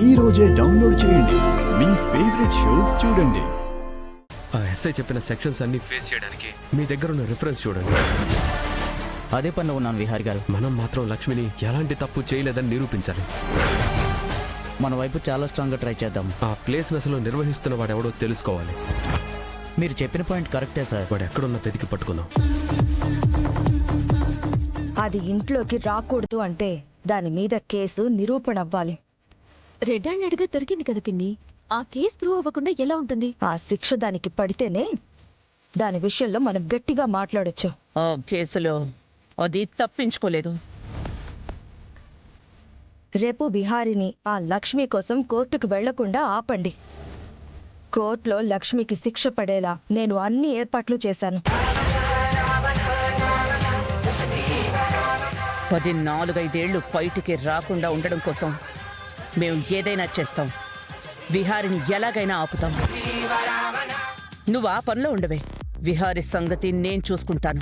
ఈ రోజే డౌన్లోడ్ చేయండి. మీ ఫేవరెట్ షోస్ చూడండి. ఆ ఎస్ఐ చెప్పిన సెక్షన్స్ అన్ని ఫేస్ చేయడానికి మీ దగ్గర ఉన్న రిఫరెన్స్ చూడండి. అదే పనిలో ఉన్నాను విహారి గారు. మనం మాత్రం లక్ష్మిని ఎలాంటి తప్పు చేయలేదని నిరూపించాలి. మన వైపు చాలా స్ట్రాంగ్గా ట్రై చేద్దాం. ఆ ప్లేస్ అసలు నిర్వహిస్తున్న వాడెవడో తెలుసుకోవాలి. మీరు చెప్పిన పాయింట్ కరెక్టే సార్. వాడు ఎక్కడున్నా వెతికి పట్టుకుందాం. అది ఇంట్లోకి రాకూడదు అంటే దాని మీద కేసు నిరూపణ అవ్వాలి. రెడ్ హ్యాండెడ్గా దొరికింది కదా పిన్ని. ఆ కేసు ప్రూవ్ అవ్వకుండా ఎలా ఉంటుంది? ఆ శిక్ష దానికి పడితేనే దాని విషయంలో మనం గట్టిగా మాట్లాడొచ్చు. ఆ కేసులో అది తప్పించుకోలేదు. రేపు బిహారీని ఆ లక్ష్మి కోసం కోర్టుకు వెళ్లకుండా ఆపండి. కోర్టులో లక్ష్మికి శిక్ష పడేలా నేను అన్ని ఏర్పాట్లు చేశాను. 14-5 ఏళ్లు బయటికి రాకుండా ఉండడం కోసం మేము ఏదైనా చేస్తాం. విహారిని ఎలాగైనా ఆపుతాం. నువ్వు ఆ పనిలో ఉండవే. విహారి సంగతి నేను చూసుకుంటాను.